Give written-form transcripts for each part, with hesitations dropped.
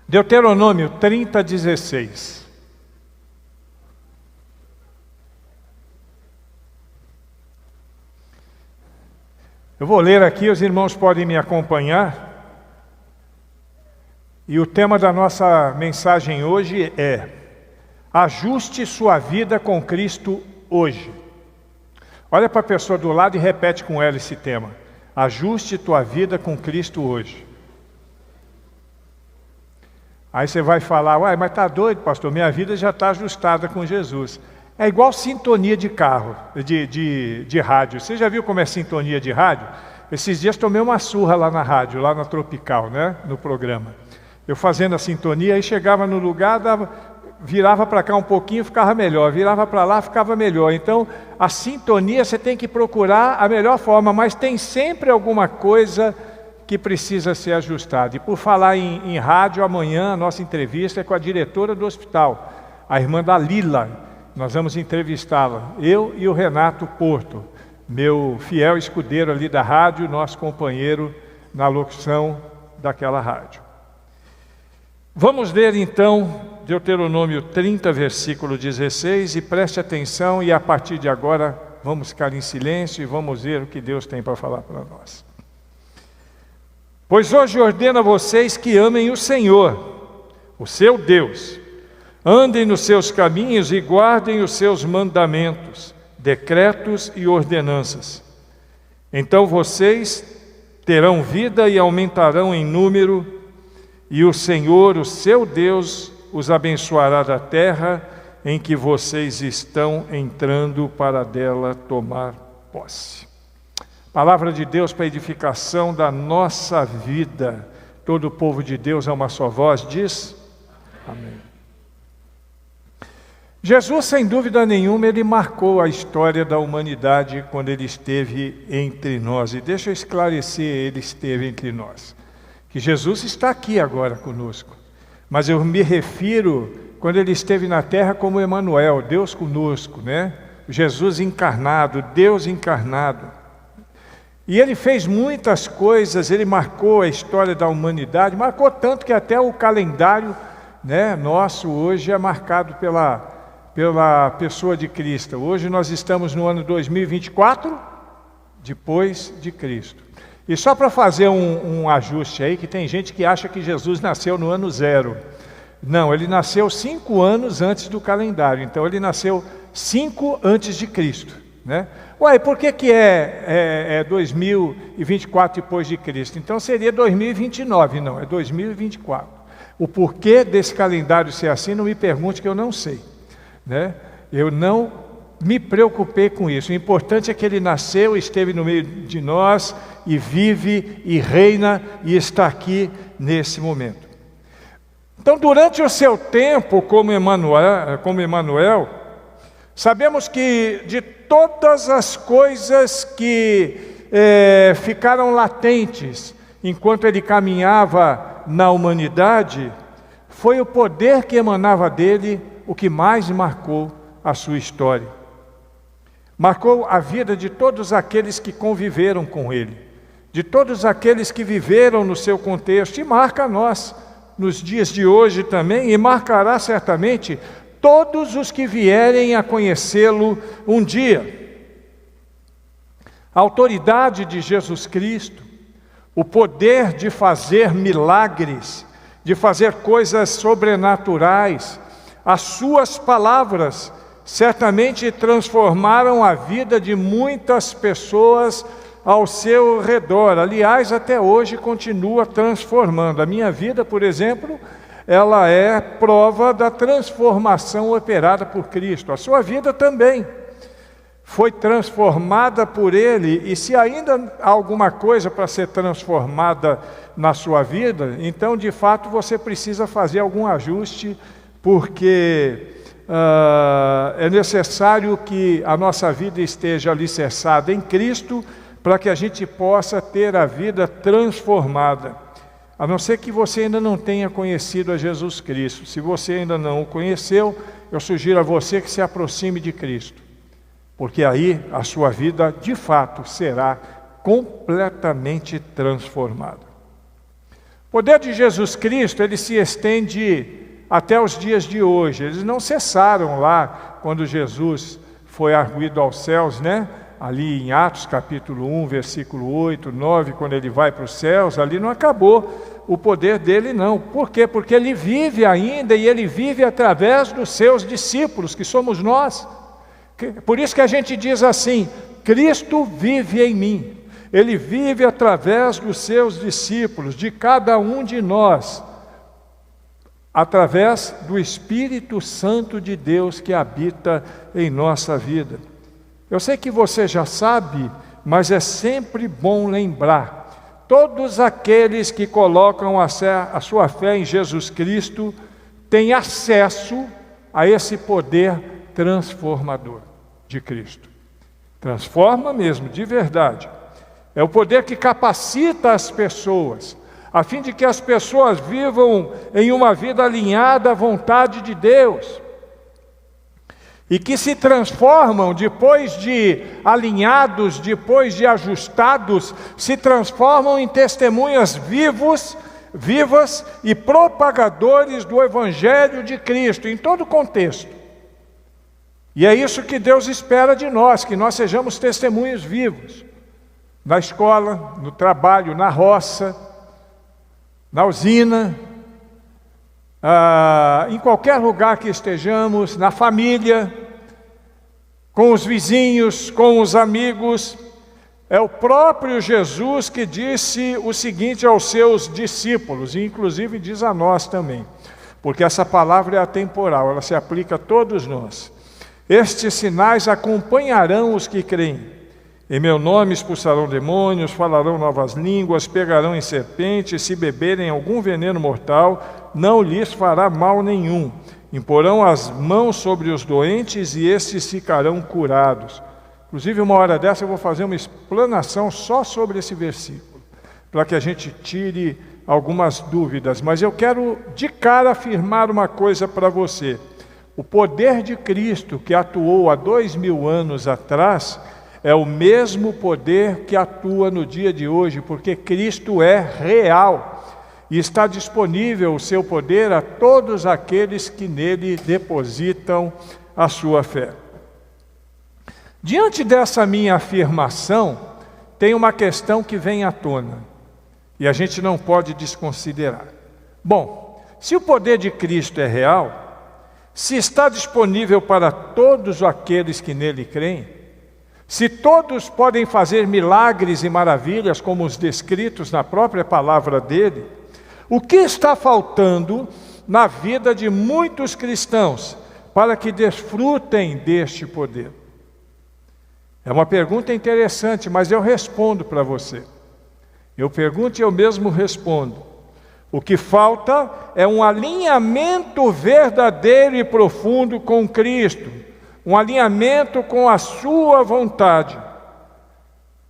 Deuteronômio 30:16. Eu vou ler aqui, os irmãos podem me acompanhar. E o tema da nossa mensagem hoje é: ajuste sua vida com Cristo hoje. Olha para a pessoa do lado e repete com ela esse tema: ajuste tua vida com Cristo hoje. Aí você vai falar: uai, mas está doido, pastor? Minha vida já está ajustada com Jesus. É igual sintonia de carro, de rádio. Você já viu como é sintonia de rádio? Esses dias tomei uma surra lá na rádio, lá na Tropical, né? No programa. Eu fazendo a sintonia, aí chegava no lugar, virava para cá um pouquinho, ficava melhor. Virava para lá, ficava melhor. Então, a sintonia você tem que procurar a melhor forma, mas tem sempre alguma coisa que precisa ser ajustada. E por falar em rádio, amanhã a nossa entrevista é com a diretora do hospital, a irmã da Lila. Nós vamos entrevistá-la, eu e o Renato Porto, meu fiel escudeiro ali da rádio, nosso companheiro na locução daquela rádio. Vamos ler então Deuteronômio 30, versículo 16, e preste atenção, e a partir de agora vamos ficar em silêncio e vamos ver o que Deus tem para falar para nós. Pois hoje ordeno a vocês que amem o Senhor, o seu Deus. Andem nos seus caminhos e guardem os seus mandamentos, decretos e ordenanças. Então vocês terão vida e aumentarão em número, e o Senhor, o seu Deus, os abençoará da terra em que vocês estão entrando para dela tomar posse. Palavra de Deus para edificação da nossa vida. Todo o povo de Deus a uma só voz diz: amém. Jesus, sem dúvida nenhuma, ele marcou a história da humanidade quando ele esteve entre nós. E deixa eu esclarecer, ele esteve entre nós. Que Jesus está aqui agora conosco. Mas eu me refiro quando ele esteve na terra como Emanuel, Deus conosco, né? Jesus encarnado, Deus encarnado. E ele fez muitas coisas, ele marcou a história da humanidade, marcou tanto que até o calendário, né, nosso hoje é marcado pela pessoa de Cristo. Hoje nós estamos no ano 2024, depois de Cristo. E só para fazer um ajuste aí, que tem gente que acha que Jesus nasceu no ano 0. Não, ele nasceu 5 anos antes do calendário. Então ele nasceu 5 antes de Cristo, né? Ué, por que é 2024 depois de Cristo? Então seria 2029, não, é 2024. O porquê desse calendário ser assim, não me pergunte, que eu não sei, né? Eu não me preocupei com isso. O importante é que ele nasceu, esteve no meio de nós, e vive, e reina, e está aqui nesse momento. Então, durante o seu tempo como Emanuel, sabemos que de todas as coisas que ficaram latentes enquanto ele caminhava na humanidade, foi o poder que emanava dele o que mais marcou a sua história. Marcou a vida de todos aqueles que conviveram com ele, de todos aqueles que viveram no seu contexto, e marca a nós nos dias de hoje também, e marcará certamente todos os que vierem a conhecê-lo um dia. A autoridade de Jesus Cristo, o poder de fazer milagres, de fazer coisas sobrenaturais, as suas palavras certamente transformaram a vida de muitas pessoas ao seu redor. Aliás, até hoje continua transformando. A minha vida, por exemplo, ela é prova da transformação operada por Cristo. A sua vida também foi transformada por Ele, e se ainda há alguma coisa para ser transformada na sua vida, então de fato você precisa fazer algum ajuste, porque é necessário que a nossa vida esteja alicerçada em Cristo, para que a gente possa ter a vida transformada. A não ser que você ainda não tenha conhecido a Jesus Cristo. Se você ainda não o conheceu, eu sugiro a você que se aproxime de Cristo, porque aí a sua vida de fato será completamente transformada. poder de Jesus Cristo, ele se estende até os dias de hoje. Eles não cessaram lá quando Jesus foi arguido aos céus, né? Ali em Atos capítulo 1, versículo 8, 9, quando ele vai para os céus, ali não acabou o poder dele não. Por quê? Porque ele vive ainda e ele vive através dos seus discípulos, que somos nós. Por isso que a gente diz assim, Cristo vive em mim. Ele vive através dos seus discípulos, de cada um de nós, através do Espírito Santo de Deus que habita em nossa vida. Eu sei que você já sabe, mas é sempre bom lembrar. Todos aqueles que colocam a sua fé em Jesus Cristo têm acesso a esse poder transformador de Cristo. Transforma mesmo, de verdade. É o poder que capacita as pessoas, a fim de que as pessoas vivam em uma vida alinhada à vontade de Deus. E que se transformam, depois de alinhados, depois de ajustados, se transformam em testemunhas vivas e propagadores do Evangelho de Cristo, em todo o contexto. E é isso que Deus espera de nós, que nós sejamos testemunhos vivos. Na escola, no trabalho, na roça, na usina, em qualquer lugar que estejamos, na família, com os vizinhos, com os amigos. É o próprio Jesus que disse o seguinte aos seus discípulos, e inclusive diz a nós também, porque essa palavra é atemporal, ela se aplica a todos nós. Estes sinais acompanharão os que creem. Em meu nome expulsarão demônios, falarão novas línguas, pegarão em serpentes, se beberem algum veneno mortal, não lhes fará mal nenhum. Imporão as mãos sobre os doentes e estes ficarão curados. Inclusive, uma hora dessa eu vou fazer uma explanação só sobre esse versículo, para que a gente tire algumas dúvidas. Mas eu quero de cara afirmar uma coisa para você. O poder de Cristo que atuou há 2000 anos atrás é o mesmo poder que atua no dia de hoje, porque Cristo é real e está disponível o seu poder a todos aqueles que nele depositam a sua fé. Diante dessa minha afirmação, tem uma questão que vem à tona e a gente não pode desconsiderar. Bom, se o poder de Cristo é real, se está disponível para todos aqueles que nele creem, se todos podem fazer milagres e maravilhas como os descritos na própria palavra dele, o que está faltando na vida de muitos cristãos para que desfrutem deste poder? É uma pergunta interessante, mas eu respondo para você. Eu pergunto e eu mesmo respondo. O que falta é um alinhamento verdadeiro e profundo com Cristo, um alinhamento com a sua vontade.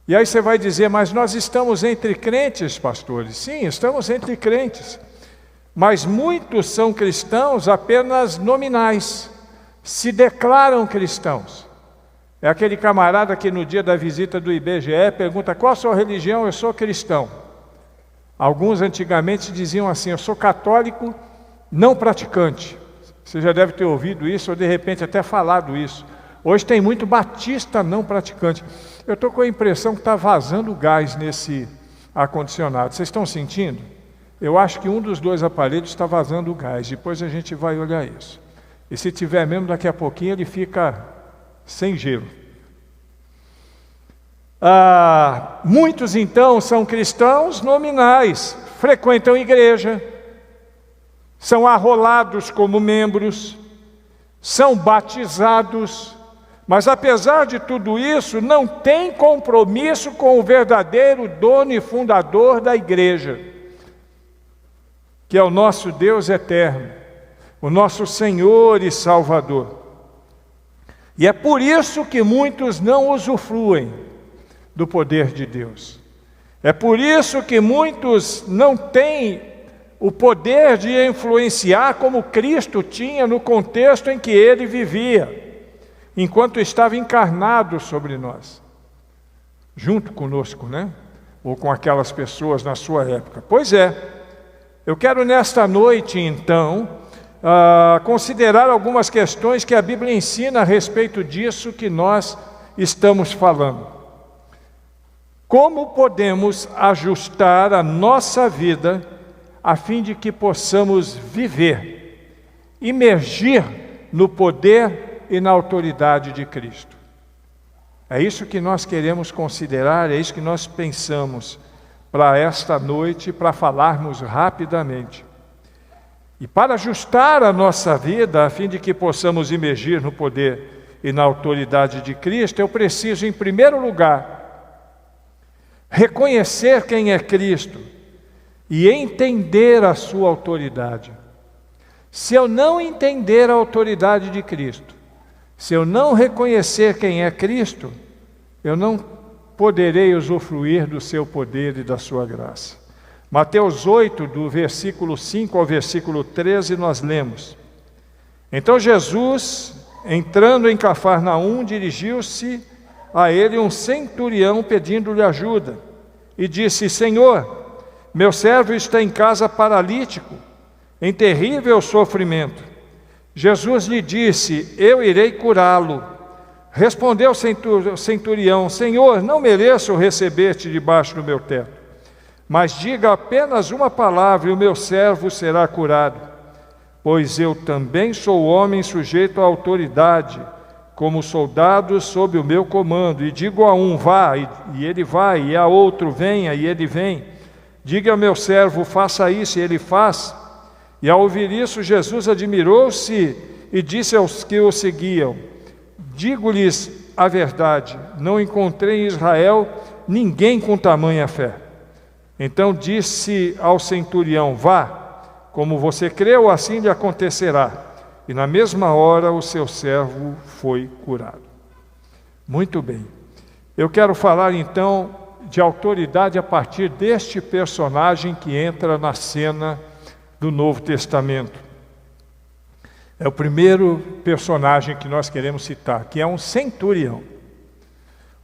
E aí você vai dizer, mas nós estamos entre crentes, pastores. Sim, estamos entre crentes. Mas muitos são cristãos apenas nominais, se declaram cristãos. É aquele camarada que no dia da visita do IBGE pergunta, qual a sua religião? Eu sou cristão. Alguns antigamente diziam assim, eu sou católico não praticante. Você já deve ter ouvido isso, ou de repente até falado isso. Hoje tem muito batista não praticante. Eu estou com a impressão que está vazando gás nesse ar-condicionado. Vocês estão sentindo? Eu acho que um dos dois aparelhos está vazando gás. Depois a gente vai olhar isso. E se tiver mesmo, daqui a pouquinho ele fica sem gelo. Muitos então são cristãos nominais, frequentam igreja, são arrolados como membros, são batizados, mas apesar de tudo isso, não têm compromisso com o verdadeiro dono e fundador da igreja, que é o nosso Deus eterno, o nosso Senhor e Salvador. E é por isso que muitos não usufruem do poder de Deus. É por isso que muitos não têm o poder de influenciar como Cristo tinha no contexto em que ele vivia, enquanto estava encarnado sobre nós, junto conosco, né? Ou com aquelas pessoas na sua época. Pois é, Eu quero nesta noite, então, considerar algumas questões que a Bíblia ensina a respeito disso que nós estamos falando. Como podemos ajustar a nossa vida a fim de que possamos viver, imergir no poder e na autoridade de Cristo? É isso que nós queremos considerar, é isso que nós pensamos para esta noite, para falarmos rapidamente. E para ajustar a nossa vida, a fim de que possamos imergir no poder e na autoridade de Cristo, eu preciso, em primeiro lugar, reconhecer quem é Cristo e entender a sua autoridade. Se eu não entender a autoridade de Cristo, se eu não reconhecer quem é Cristo, eu não poderei usufruir do seu poder e da sua graça. Mateus 8, do versículo 5 ao versículo 13, nós lemos: Então Jesus, entrando em Cafarnaum, dirigiu-se a ele um centurião pedindo-lhe ajuda, e disse: Senhor, meu servo está em casa paralítico, em terrível sofrimento. Jesus lhe disse: Eu irei curá-lo. Respondeu o centurião: Senhor, não mereço receber-te debaixo do meu teto, mas diga apenas uma palavra e o meu servo será curado. Pois eu também sou homem sujeito à autoridade, como soldados sob o meu comando, e digo a um: vá, e ele vai, e a outro: venha, e ele vem. Diga ao meu servo: faça isso, e ele faz. E ao ouvir isso, Jesus admirou-se e disse aos que o seguiam: digo-lhes a verdade, não encontrei em Israel ninguém com tamanha fé. Então disse ao centurião: vá, como você creu, assim lhe acontecerá. E na mesma hora o seu servo foi curado. Muito bem. Eu quero falar então de autoridade a partir deste personagem que entra na cena do Novo Testamento. É o primeiro personagem que nós queremos citar, que é um centurião.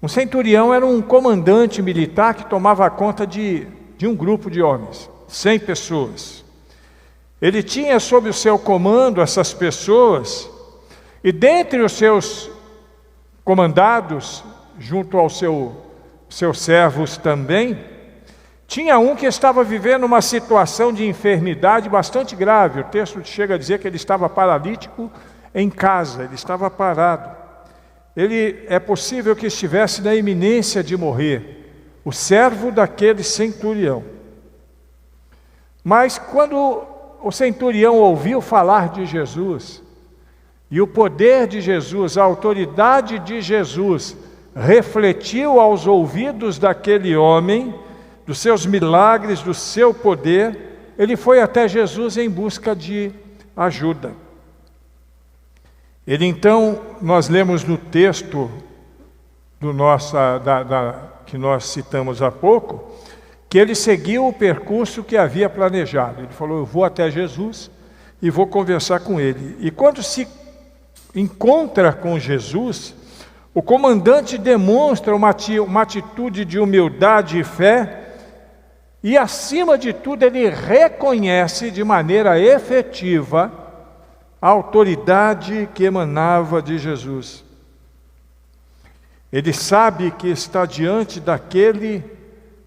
Um centurião era um comandante militar que tomava conta de um grupo de homens, 100 pessoas. Ele tinha sob o seu comando essas pessoas, e dentre os seus comandados, junto aos seus servos também, tinha um que estava vivendo uma situação de enfermidade bastante grave. O texto chega a dizer que ele estava paralítico em casa, ele estava parado. É possível que estivesse na iminência de morrer, o servo daquele centurião. Mas quando o centurião ouviu falar de Jesus, e o poder de Jesus, a autoridade de Jesus, refletiu aos ouvidos daquele homem, dos seus milagres, do seu poder, ele foi até Jesus em busca de ajuda. Ele então, nós lemos no texto que nós citamos há pouco, que ele seguiu o percurso que havia planejado. Ele falou: eu vou até Jesus e vou conversar com ele. E quando se encontra com Jesus, o comandante demonstra uma atitude de humildade e fé, e acima de tudo ele reconhece de maneira efetiva a autoridade que emanava de Jesus. Ele sabe que está diante daquele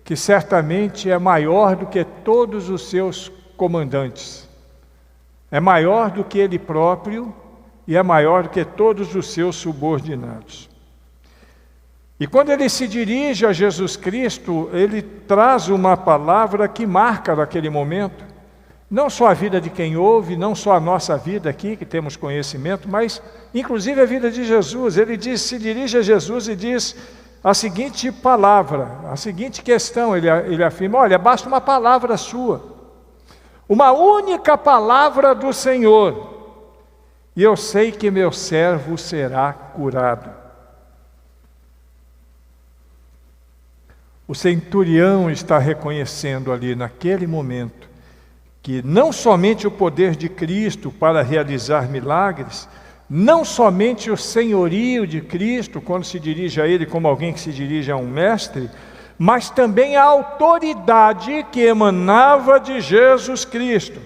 que certamente é maior do que todos os seus comandantes, é maior do que ele próprio e é maior do que todos os seus subordinados. E quando ele se dirige a Jesus Cristo, ele traz uma palavra que marca naquele momento, não só a vida de quem ouve, não só a nossa vida aqui, que temos conhecimento, mas inclusive a vida de Jesus. Ele se dirige a Jesus e diz a seguinte palavra, a seguinte questão, ele afirma: olha, basta uma palavra sua, uma única palavra do Senhor, e eu sei que meu servo será curado. O centurião está reconhecendo ali naquele momento que não somente o poder de Cristo para realizar milagres, não somente o senhorio de Cristo, quando se dirige a Ele como alguém que se dirige a um mestre, mas também a autoridade que emanava de Jesus Cristo.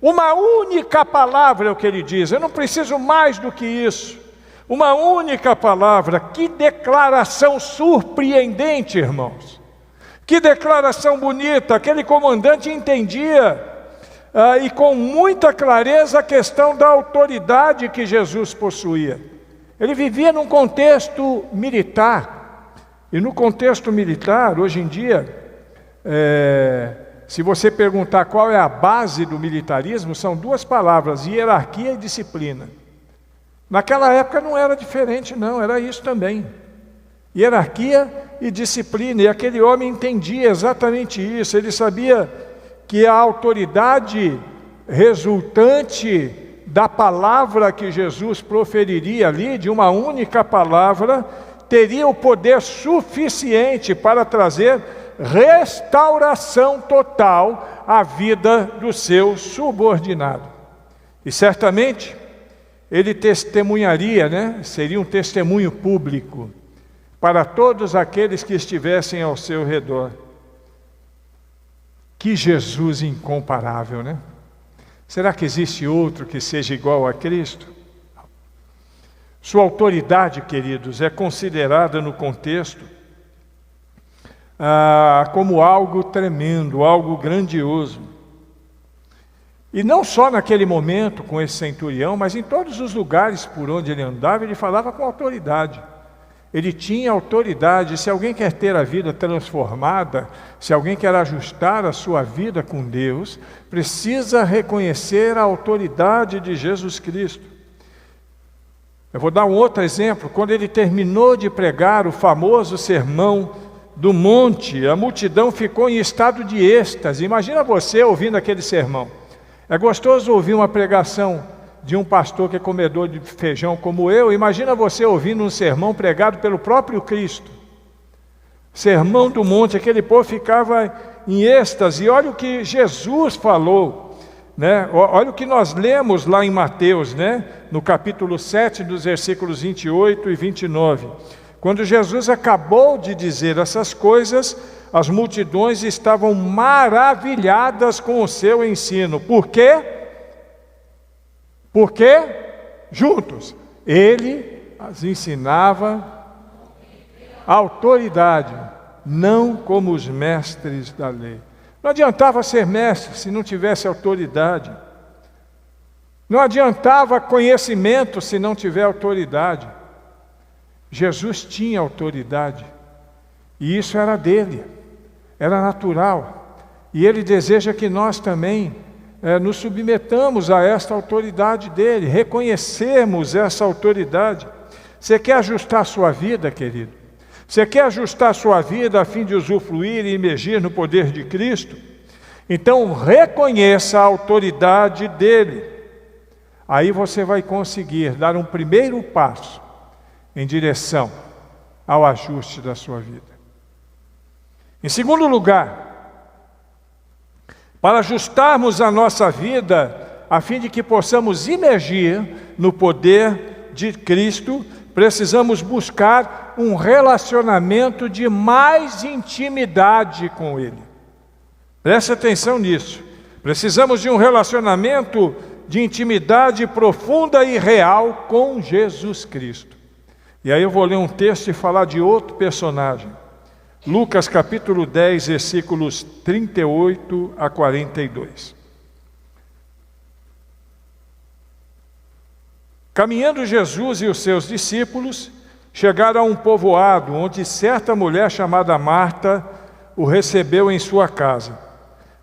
Uma única palavra é o que ele diz, eu não preciso mais do que isso. Uma única palavra, que declaração surpreendente, irmãos. Que declaração bonita, aquele comandante entendia e com muita clareza a questão da autoridade que Jesus possuía. Ele vivia num contexto militar, e no contexto militar, hoje em dia, se você perguntar qual é a base do militarismo, são duas palavras, hierarquia e disciplina. Naquela época não era diferente não, era isso também. Hierarquia e disciplina, e aquele homem entendia exatamente isso, ele sabia que a autoridade resultante da palavra que Jesus proferiria ali, de uma única palavra, teria o poder suficiente para trazer restauração total à vida do seu subordinado. E certamente ele testemunharia, seria um testemunho público para todos aqueles que estivessem ao seu redor. Que Jesus incomparável, Será que existe outro que seja igual a Cristo? Sua autoridade, queridos, é considerada no contexto como algo tremendo, algo grandioso. E não só naquele momento com esse centurião, mas em todos os lugares por onde ele andava, ele falava com autoridade. Ele tinha autoridade. Se alguém quer ter a vida transformada, se alguém quer ajustar a sua vida com Deus, precisa reconhecer a autoridade de Jesus Cristo. Eu vou dar um outro exemplo. Quando ele terminou de pregar o famoso sermão do monte, a multidão ficou em estado de êxtase. Imagina você ouvindo aquele sermão. É gostoso ouvir uma pregação de um pastor que é comedor de feijão como eu. Imagina você ouvindo um sermão pregado pelo próprio Cristo. Sermão do monte, aquele povo ficava em êxtase. E olha o que Jesus falou, Olha o que nós lemos lá em Mateus, no capítulo 7, dos versículos 28 e 29. Quando Jesus acabou de dizer essas coisas, as multidões estavam maravilhadas com o seu ensino. Por quê? Porque, juntos, ele as ensinava a autoridade, não como os mestres da lei. Não adiantava ser mestre se não tivesse autoridade. Não adiantava conhecimento se não tiver autoridade. Jesus tinha autoridade, e isso era dele, era natural. E ele deseja que nós também nos submetamos a esta autoridade dele, reconhecermos essa autoridade. Você quer ajustar a sua vida, querido? Você quer ajustar a sua vida a fim de usufruir e emergir no poder de Cristo? Então reconheça a autoridade dele. Aí você vai conseguir dar um primeiro passo em direção ao ajuste da sua vida. Em segundo lugar, para ajustarmos a nossa vida, a fim de que possamos emergir no poder de Cristo, precisamos buscar um relacionamento de mais intimidade com Ele. Preste atenção nisso. Precisamos de um relacionamento de intimidade profunda e real com Jesus Cristo. E aí eu vou ler um texto e falar de outro personagem. Lucas capítulo 10, versículos 38 a 42. Caminhando Jesus e os seus discípulos, chegaram a um povoado, onde certa mulher chamada Marta o recebeu em sua casa.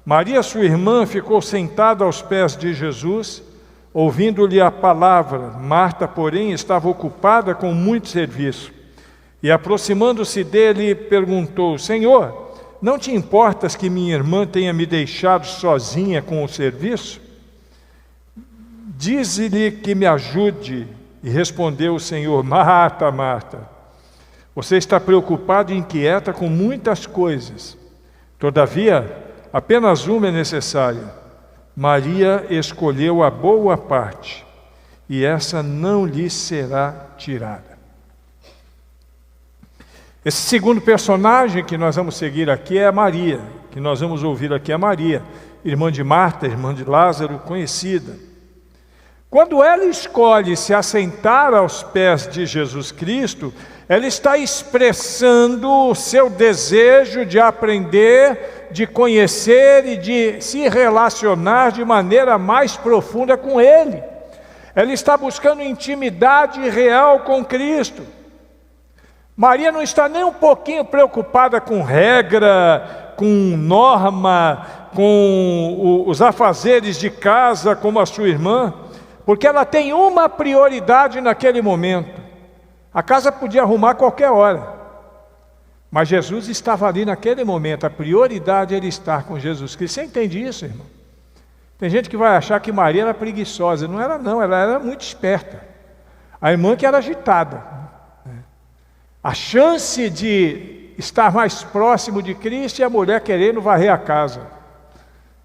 Maria, sua irmã, ficou sentada aos pés de Jesus, ouvindo-lhe a palavra. Marta, porém, estava ocupada com muito serviço. E aproximando-se dele, perguntou: Senhor, não te importas que minha irmã tenha me deixado sozinha com o serviço? Dize-lhe que me ajude. E respondeu o Senhor: Marta, Marta, você está preocupada e inquieta com muitas coisas. Todavia, apenas uma é necessária. Maria escolheu a boa parte, e essa não lhe será tirada. Esse segundo personagem que nós vamos seguir aqui é a Maria, que nós vamos ouvir aqui é Maria, irmã de Marta, irmã de Lázaro, conhecida. Quando ela escolhe se assentar aos pés de Jesus Cristo, ela está expressando o seu desejo de aprender, de conhecer e de se relacionar de maneira mais profunda com Ele. Ela está buscando intimidade real com Cristo. Maria não está nem um pouquinho preocupada com regra, com norma, com os afazeres de casa como a sua irmã, porque ela tem uma prioridade naquele momento. A casa podia arrumar a qualquer hora, mas Jesus estava ali naquele momento. A prioridade era estar com Jesus Cristo. Você entende isso, irmão? Tem gente que vai achar que Maria era preguiçosa. Não era não, ela era muito esperta. A irmã que era agitada. A chance de estar mais próximo de Cristo e a mulher querendo varrer a casa.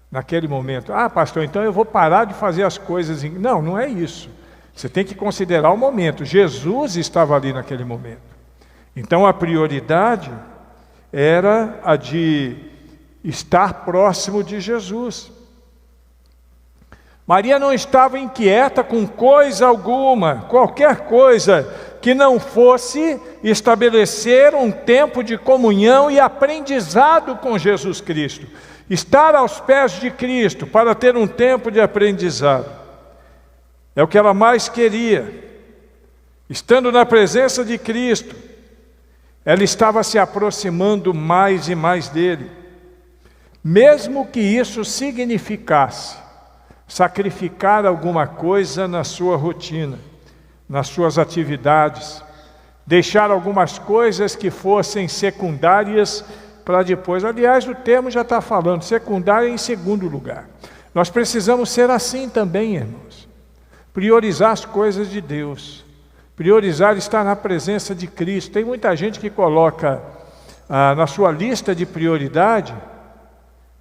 Naquele momento. Ah, pastor, então eu vou parar de fazer as coisas. Não, não é isso. Você tem que considerar o momento. Jesus estava ali naquele momento. Então a prioridade era a de estar próximo de Jesus. Maria não estava inquieta com coisa alguma, qualquer coisa que não fosse estabelecer um tempo de comunhão e aprendizado com Jesus Cristo. Estar aos pés de Cristo para ter um tempo de aprendizado. É o que ela mais queria. Estando na presença de Cristo, ela estava se aproximando mais e mais dele. Mesmo que isso significasse sacrificar alguma coisa na sua rotina, nas suas atividades, deixar algumas coisas que fossem secundárias para depois. Aliás, o termo já está falando, secundária em segundo lugar. Nós precisamos ser assim também, irmãos. Priorizar as coisas de Deus. Priorizar estar na presença de Cristo. Tem muita gente que coloca na sua lista de prioridade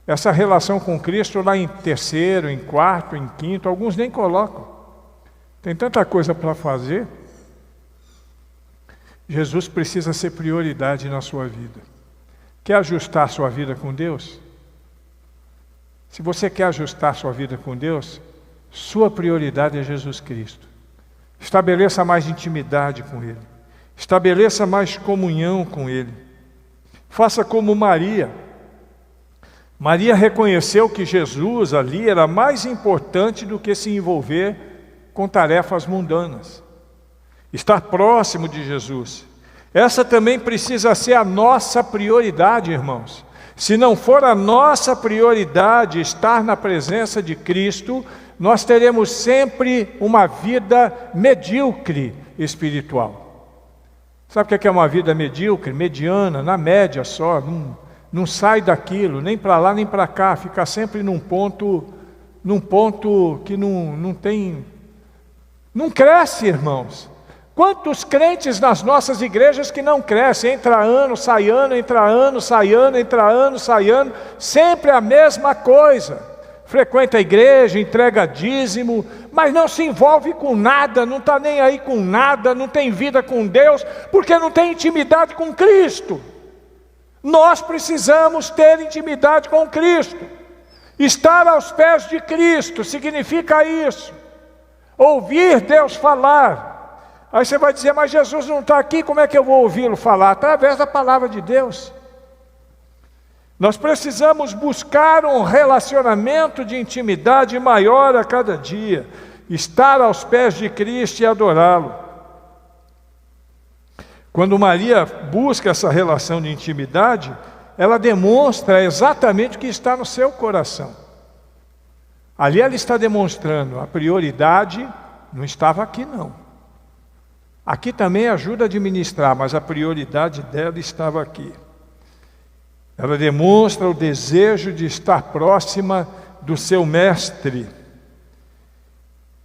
essa relação com Cristo lá em terceiro, em quarto, em quinto. Alguns nem colocam. Tem tanta coisa para fazer. Jesus precisa ser prioridade na sua vida. Quer ajustar sua vida com Deus? Se você quer ajustar sua vida com Deus, sua prioridade é Jesus Cristo. Estabeleça mais intimidade com Ele. Estabeleça mais comunhão com Ele. Faça como Maria. Maria reconheceu que Jesus ali era mais importante do que se envolver com tarefas mundanas. Estar próximo de Jesus. Essa também precisa ser a nossa prioridade, irmãos. Se não for a nossa prioridade estar na presença de Cristo, nós teremos sempre uma vida medíocre espiritual. Sabe o que é uma vida medíocre? Mediana, na média só, não sai daquilo, nem para lá nem para cá, fica sempre num ponto que não cresce, irmãos. Quantos crentes nas nossas igrejas que não crescem, entra ano, sai ano, entra ano, sai ano, entra ano, sai ano, sempre a mesma coisa. Frequenta a igreja, entrega dízimo, mas não se envolve com nada, não está nem aí com nada, não tem vida com Deus, porque não tem intimidade com Cristo. Nós precisamos ter intimidade com Cristo. Estar aos pés de Cristo significa isso. Ouvir Deus falar. Aí você vai dizer, mas Jesus não está aqui, como é que eu vou ouvi-lo falar? Através da palavra de Deus. Nós precisamos buscar um relacionamento de intimidade maior a cada dia. Estar aos pés de Cristo e adorá-lo. Quando Maria busca essa relação de intimidade, ela demonstra exatamente o que está no seu coração. Ali ela está demonstrando, a prioridade não estava aqui não. Aqui também ajuda a administrar, mas a prioridade dela estava aqui. Ela demonstra o desejo de estar próxima do seu mestre.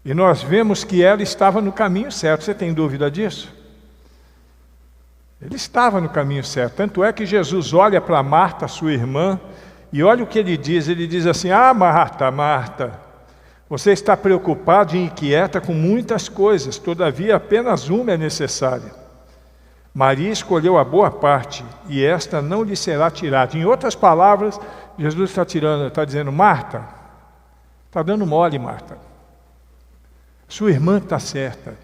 E nós vemos que ela estava no caminho certo. Você tem dúvida disso? Ele estava no caminho certo. Tanto é que Jesus olha para Marta, sua irmã, e olha o que ele diz. Ele diz assim, Marta, Marta, você está preocupada e inquieta com muitas coisas, todavia apenas uma é necessária. Maria escolheu a boa parte, e esta não lhe será tirada. Em outras palavras, Jesus está dizendo: Marta, está dando mole, Marta. Sua irmã está certa.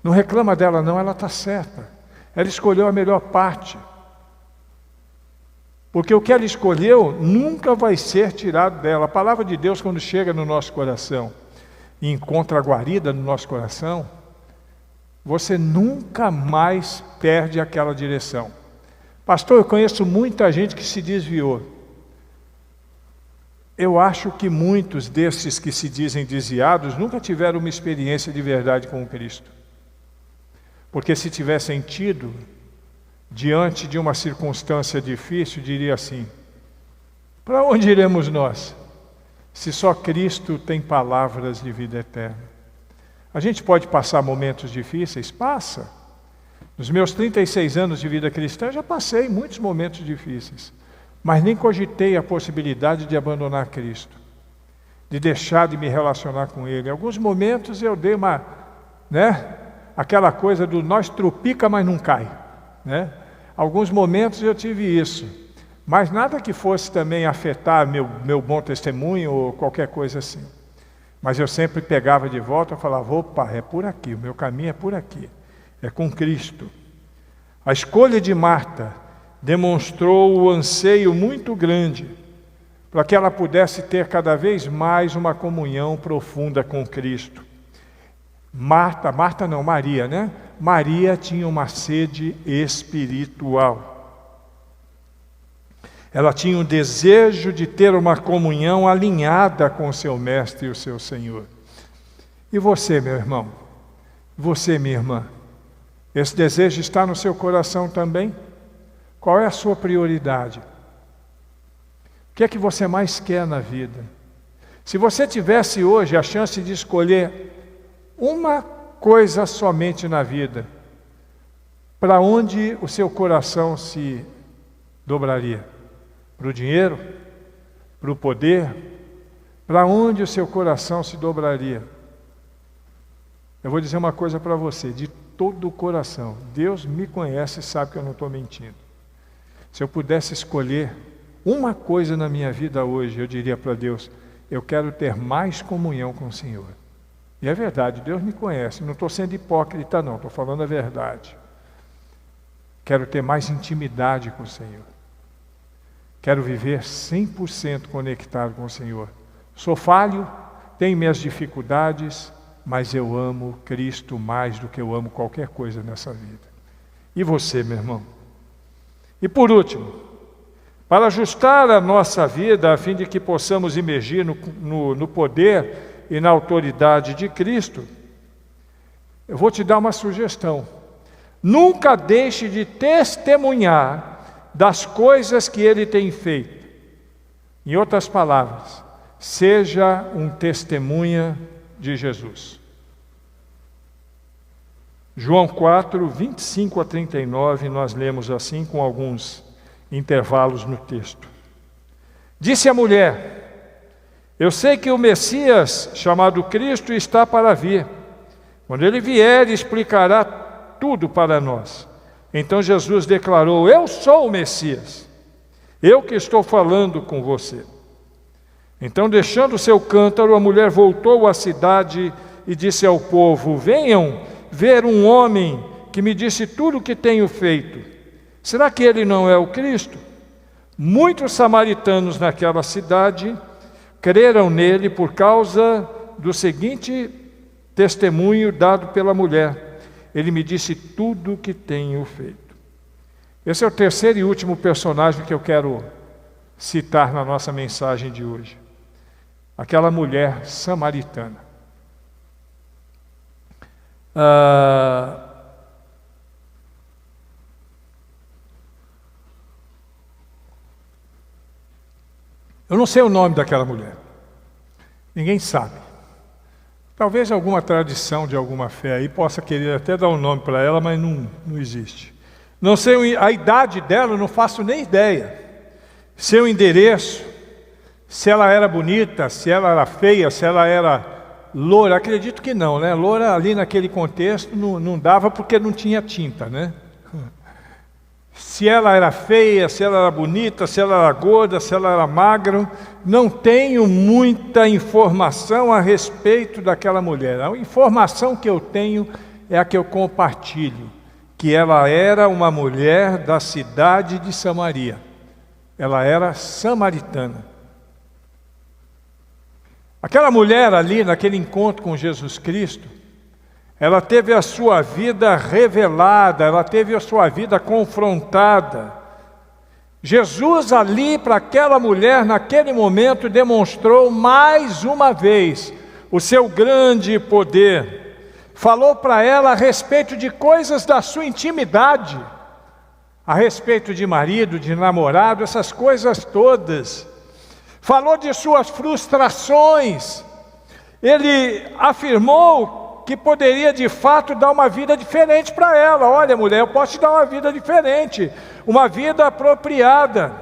Não reclama dela não, ela está certa. Ela escolheu a melhor parte. Porque o que ela escolheu nunca vai ser tirado dela. A palavra de Deus, quando chega no nosso coração e encontra a guarida no nosso coração, você nunca mais perde aquela direção. Pastor, eu conheço muita gente que se desviou. Eu acho que muitos desses que se dizem desviados nunca tiveram uma experiência de verdade com o Cristo. Porque se tivessem tido, diante de uma circunstância difícil, diria assim: para onde iremos nós, se só Cristo tem palavras de vida eterna? A gente pode passar momentos difíceis? Passa. Nos meus 36 anos de vida cristã, já passei muitos momentos difíceis, mas nem cogitei a possibilidade de abandonar Cristo, de deixar de me relacionar com Ele. Em alguns momentos eu dei aquela coisa do nós trupica, mas não cai, Alguns momentos eu tive isso, mas nada que fosse também afetar meu bom testemunho ou qualquer coisa assim. Mas eu sempre pegava de volta e falava: opa, é por aqui, o meu caminho é por aqui, é com Cristo. A escolha de Marta demonstrou o anseio muito grande para que ela pudesse ter cada vez mais uma comunhão profunda com Cristo. Maria, Maria tinha uma sede espiritual. Ela tinha um desejo de ter uma comunhão alinhada com o seu Mestre e o seu Senhor. E você, meu irmão? Você, minha irmã? Esse desejo está no seu coração também? Qual é a sua prioridade? O que é que você mais quer na vida? Se você tivesse hoje a chance de escolher uma coisa somente na vida, para onde o seu coração se dobraria? Para o dinheiro? Para o poder? Para onde o seu coração se dobraria? Eu vou dizer uma coisa para você, de todo o coração. Deus me conhece e sabe que eu não estou mentindo. Se eu pudesse escolher uma coisa na minha vida hoje, eu diria para Deus: eu quero ter mais comunhão com o Senhor. E é verdade, Deus me conhece, não estou sendo hipócrita não, estou falando a verdade. Quero ter mais intimidade com o Senhor. Quero viver 100% conectado com o Senhor. Sou falho, tenho minhas dificuldades, mas eu amo Cristo mais do que eu amo qualquer coisa nessa vida. E você, meu irmão? E por último, para ajustar a nossa vida, a fim de que possamos emergir no poder e na autoridade de Cristo, eu vou te dar uma sugestão. Nunca deixe de testemunhar das coisas que Ele tem feito. Em outras palavras, seja um testemunha de Jesus. João 4, 25 a 39, nós lemos assim com alguns intervalos no texto. Disse a mulher: eu sei que o Messias, chamado Cristo, está para vir. Quando Ele vier, explicará tudo para nós. Então Jesus declarou: eu sou o Messias, eu que estou falando com você. Então, deixando seu cântaro, a mulher voltou à cidade e disse ao povo: venham ver um homem que me disse tudo o que tenho feito. Será que ele não é o Cristo? Muitos samaritanos naquela cidade creram nele por causa do seguinte testemunho dado pela mulher: ele me disse tudo o que tenho feito. Esse é o terceiro e último personagem que eu quero citar na nossa mensagem de hoje. Aquela mulher samaritana. Eu não sei o nome daquela mulher. Ninguém sabe. Talvez alguma tradição de alguma fé aí possa querer até dar um nome para ela, mas não existe. Não sei a idade dela, eu não faço nem ideia. Seu endereço, se ela era bonita, se ela era feia, se ela era loura. Acredito que não, né? Loura ali naquele contexto não dava porque não tinha tinta, né? se ela era feia, se ela era bonita, se ela era gorda, se ela era magra. Não tenho muita informação a respeito daquela mulher. A informação que eu tenho é a que eu compartilho, que ela era uma mulher da cidade de Samaria. Ela era samaritana. Aquela mulher ali, naquele encontro com Jesus Cristo, ela teve a sua vida revelada, ela teve a sua vida confrontada. Jesus ali, para aquela mulher, naquele momento, demonstrou mais uma vez o seu grande poder. Falou para ela a respeito de coisas da sua intimidade, a respeito de marido, de namorado, essas coisas todas. Falou de suas frustrações. Ele afirmou que poderia de fato dar uma vida diferente para ela. Olha, mulher, eu posso te dar uma vida diferente, uma vida apropriada.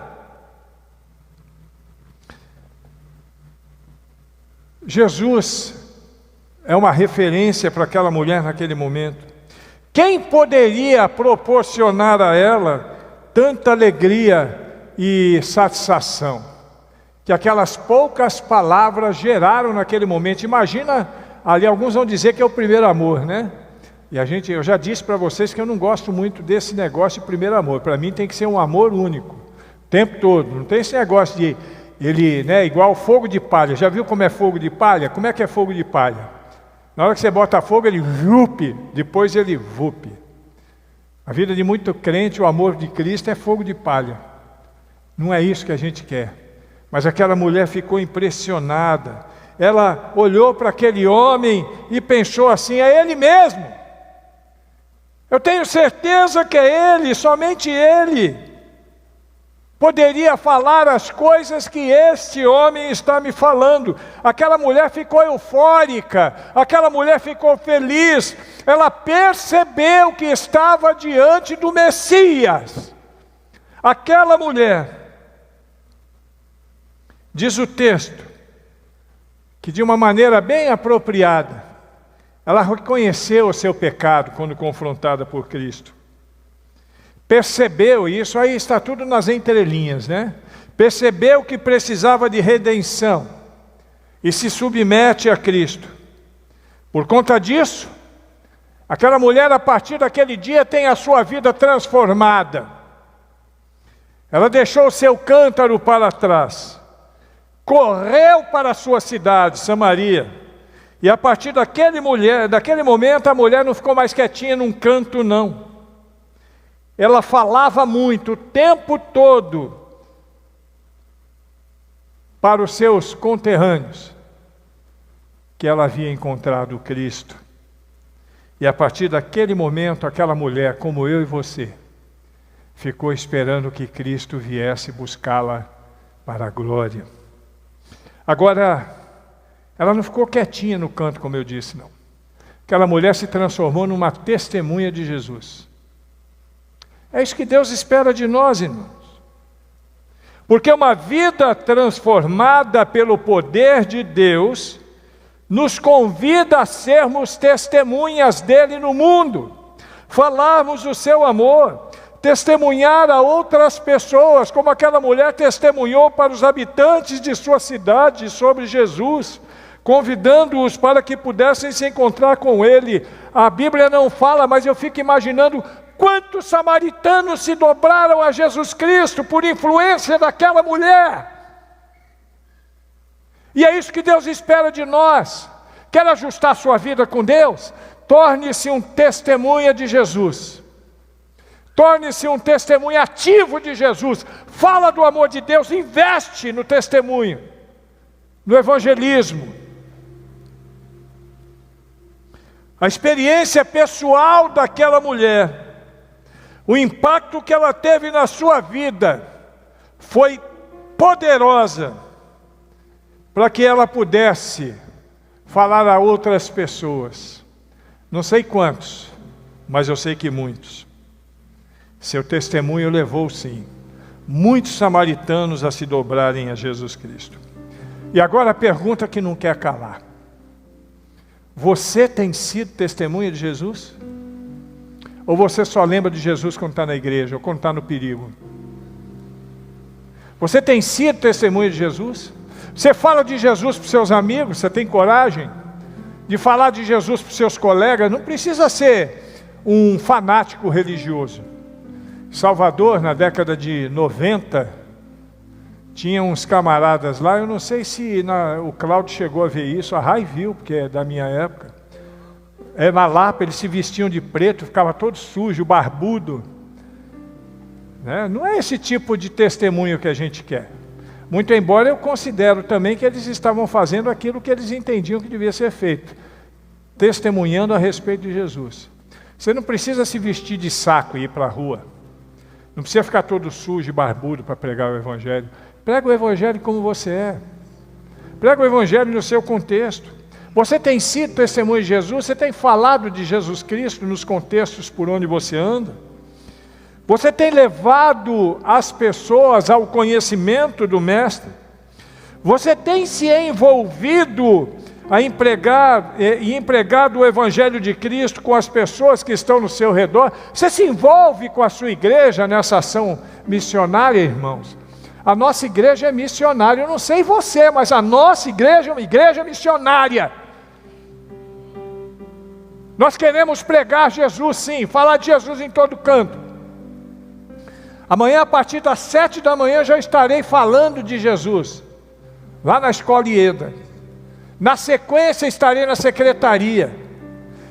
Jesus é uma referência para aquela mulher naquele momento. Quem poderia proporcionar a ela tanta alegria e satisfação que aquelas poucas palavras geraram naquele momento? Imagina, ali alguns vão dizer que é o primeiro amor, né? E eu já disse para vocês que eu não gosto muito desse negócio de primeiro amor. Para mim tem que ser um amor único, o tempo todo. Não tem esse negócio de, igual fogo de palha. Já viu como é fogo de palha? Como é que é fogo de palha? Na hora que você bota fogo, ele vupe, depois ele vupe. A vida de muito crente, o amor de Cristo é fogo de palha. Não é isso que a gente quer. Mas aquela mulher ficou impressionada. Ela olhou para aquele homem e pensou assim: é ele mesmo. Eu tenho certeza que é ele, somente ele poderia falar as coisas que este homem está me falando. Aquela mulher ficou eufórica, aquela mulher ficou feliz. Ela percebeu que estava diante do Messias. Aquela mulher, diz o texto, que de uma maneira bem apropriada, ela reconheceu o seu pecado quando confrontada por Cristo. Percebeu, e isso aí está tudo nas entrelinhas, né? Percebeu que precisava de redenção e se submete a Cristo. Por conta disso, aquela mulher, a partir daquele dia, tem a sua vida transformada. Ela deixou o seu cântaro para trás, correu para a sua cidade, Samaria, e a partir daquele momento, a mulher não ficou mais quietinha num canto, não. Ela falava muito, o tempo todo, para os seus conterrâneos, que ela havia encontrado Cristo. E a partir daquele momento, aquela mulher, como eu e você, ficou esperando que Cristo viesse buscá-la para a glória. Agora, ela não ficou quietinha no canto, como eu disse, não. Aquela mulher se transformou numa testemunha de Jesus. É isso que Deus espera de nós, irmãos. Porque uma vida transformada pelo poder de Deus nos convida a sermos testemunhas dele no mundo, falarmos o seu amor, testemunhar a outras pessoas, como aquela mulher testemunhou para os habitantes de sua cidade sobre Jesus, convidando-os para que pudessem se encontrar com ele. A Bíblia não fala, mas eu fico imaginando quantos samaritanos se dobraram a Jesus Cristo por influência daquela mulher. E é isso que Deus espera de nós. Quer ajustar sua vida com Deus? Torne-se um testemunha de Jesus. Torne-se um testemunho ativo de Jesus. Fala do amor de Deus, investe no testemunho, no evangelismo. A experiência pessoal daquela mulher, o impacto que ela teve na sua vida, foi poderosa para que ela pudesse falar a outras pessoas. Não sei quantos, mas eu sei que muitos. Seu testemunho levou, sim, muitos samaritanos a se dobrarem a Jesus Cristo. E agora a pergunta que não quer calar: você tem sido testemunha de Jesus? Ou você só lembra de Jesus quando está na igreja, ou quando está no perigo? Você tem sido testemunha de Jesus? Você fala de Jesus para os seus amigos? Você tem coragem de falar de Jesus para os seus colegas? Não precisa ser um fanático religioso. Em Salvador, na década de 90, tinha uns camaradas lá, eu não sei se o Cláudio chegou a ver isso, a Rai viu, porque é da minha época. Na Lapa, eles se vestiam de preto, ficava todo sujo, barbudo. Né? Não é esse tipo de testemunho que a gente quer. Muito embora eu considero também que eles estavam fazendo aquilo que eles entendiam que devia ser feito. Testemunhando a respeito de Jesus. Você não precisa se vestir de saco e ir para a rua. Não precisa ficar todo sujo e barbudo para pregar o Evangelho. Prega o Evangelho como você é. Prega o Evangelho no seu contexto. Você tem sido testemunho de Jesus? Você tem falado de Jesus Cristo nos contextos por onde você anda? Você tem levado as pessoas ao conhecimento do Mestre? Você tem se envolvido e empregado o Evangelho de Cristo com as pessoas que estão no seu redor? Você se envolve com a sua igreja nessa ação missionária, irmãos? A nossa igreja é missionária. Eu não sei você, mas a nossa igreja é uma igreja missionária. Nós queremos pregar Jesus, sim, falar de Jesus em todo canto. Amanhã, a partir das 7 da manhã, já estarei falando de Jesus, lá na Escola IEDA. Na sequência, estarei na secretaria.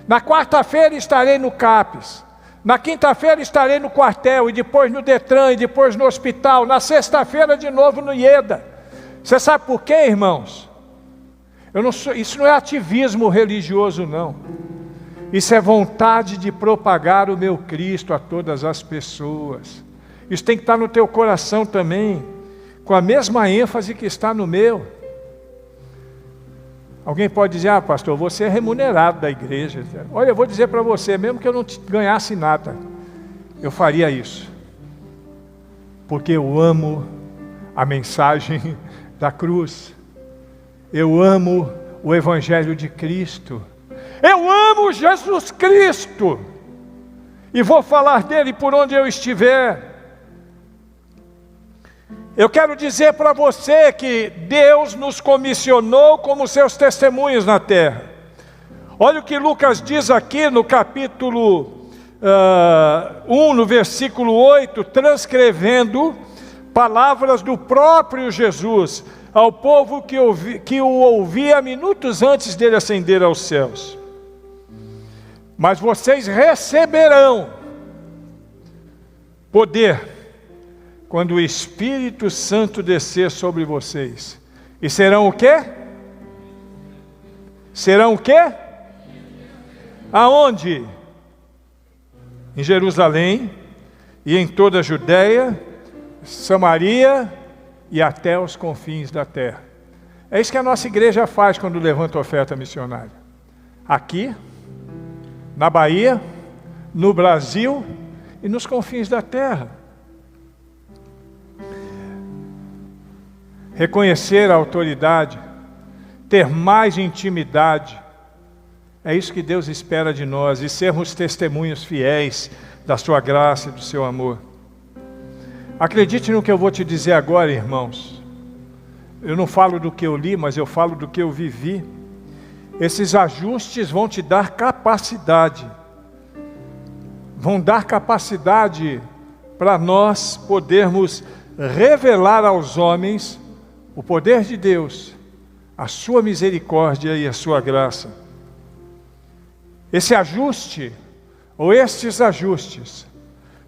Na quarta-feira, estarei no CAPES. Na quinta-feira, estarei no quartel, e depois no DETRAN, e depois no hospital. Na sexta-feira, de novo no IEDA. Você sabe por quê, irmãos? Isso não é ativismo religioso, não. Isso é vontade de propagar o meu Cristo a todas as pessoas. Isso tem que estar no teu coração também, com a mesma ênfase que está no meu. Alguém pode dizer, pastor, você é remunerado da igreja. Olha, eu vou dizer para você, mesmo que eu não ganhasse nada, eu faria isso. Porque eu amo a mensagem da cruz. Eu amo o Evangelho de Cristo. Eu amo Jesus Cristo. E vou falar dele por onde eu estiver. Eu quero dizer para você que Deus nos comissionou como seus testemunhos na terra. Olha o que Lucas diz aqui no capítulo 1, no versículo 8, transcrevendo palavras do próprio Jesus ao povo que o ouvia minutos antes dele ascender aos céus. Mas vocês receberão poder quando o Espírito Santo descer sobre vocês. E serão o quê? Serão o quê? Aonde? Em Jerusalém e em toda a Judéia, Samaria e até os confins da terra. É isso que a nossa igreja faz quando levanta oferta missionária. Aqui, na Bahia, no Brasil e nos confins da terra. Reconhecer a autoridade, ter mais intimidade, é isso que Deus espera de nós, e sermos testemunhos fiéis da sua graça e do seu amor. Acredite no que eu vou te dizer agora, irmãos. Eu não falo do que eu li, mas eu falo do que eu vivi. Esses ajustes vão te dar capacidade. Vão dar capacidade para nós podermos revelar aos homens o poder de Deus, a sua misericórdia e a sua graça. Esse ajuste, ou estes ajustes,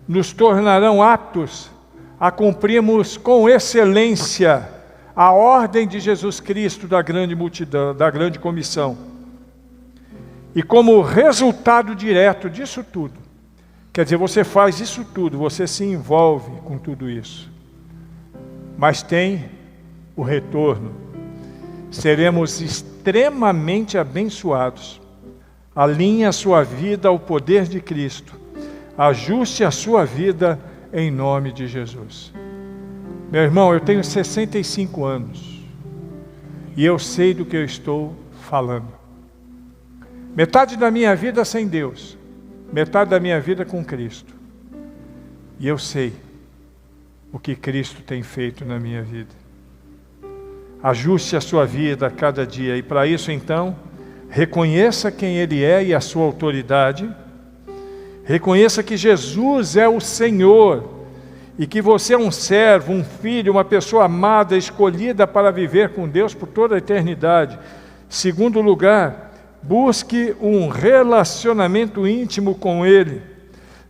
nos tornarão aptos a cumprirmos com excelência a ordem de Jesus Cristo da grande multidão, da grande comissão. E como resultado direto disso tudo, quer dizer, você faz isso tudo, você se envolve com tudo isso, mas tem o retorno. Seremos extremamente abençoados. Alinhe a sua vida ao poder de Cristo. Ajuste a sua vida em nome de Jesus. Meu irmão, eu tenho 65 anos e eu sei do que eu estou falando. Metade da minha vida sem Deus, metade da minha vida com Cristo. E eu sei o que Cristo tem feito na minha vida. Ajuste a sua vida a cada dia. E para isso, então, reconheça quem Ele é e a sua autoridade. Reconheça que Jesus é o Senhor e que você é um servo, um filho, uma pessoa amada, escolhida para viver com Deus por toda a eternidade. Segundo lugar, busque um relacionamento íntimo com Ele.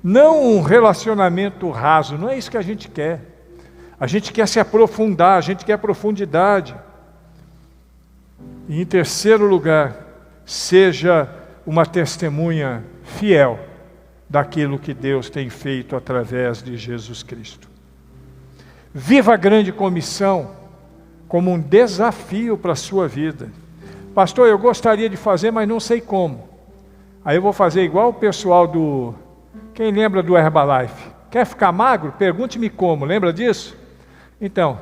Não um relacionamento raso, não é isso que a gente quer. A gente quer se aprofundar, a gente quer profundidade. E em terceiro lugar, seja uma testemunha fiel daquilo que Deus tem feito através de Jesus Cristo. Viva a grande comissão como um desafio para a sua vida. Pastor, eu gostaria de fazer, mas não sei como. Aí eu vou fazer igual o pessoal do... Quem lembra do Herbalife? Quer ficar magro? Pergunte-me como. Lembra disso? Então,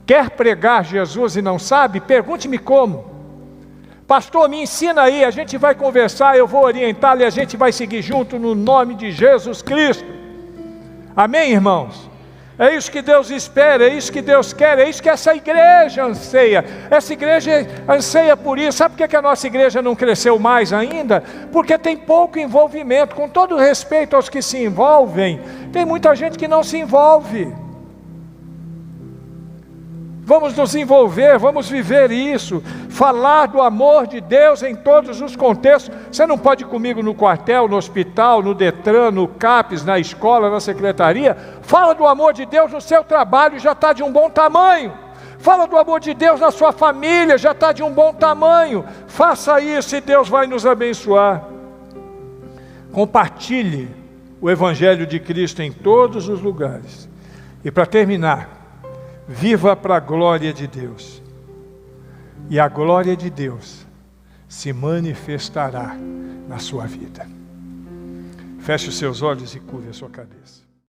quer pregar Jesus e não sabe? Pergunte-me como. Pastor, me ensina aí, a gente vai conversar, eu vou orientá-lo e a gente vai seguir junto no nome de Jesus Cristo. Amém, irmãos? É isso que Deus espera, é isso que Deus quer, é isso que essa igreja anseia. Essa igreja anseia por isso. Sabe por que a nossa igreja não cresceu mais ainda? Porque tem pouco envolvimento. Com todo respeito aos que se envolvem, tem muita gente que não se envolve. Vamos nos envolver, vamos viver isso, falar do amor de Deus em todos os contextos. Você não pode ir comigo no quartel, no hospital, no Detran, no CAPES, na escola, na secretaria. Fala do amor de Deus no seu trabalho, já está de um bom tamanho. Fala do amor de Deus na sua família, já está de um bom tamanho. Faça isso e Deus vai nos abençoar. Compartilhe o Evangelho de Cristo em todos os lugares. E para terminar, viva para a glória de Deus. E a glória de Deus se manifestará na sua vida. Feche os seus olhos e curve a sua cabeça.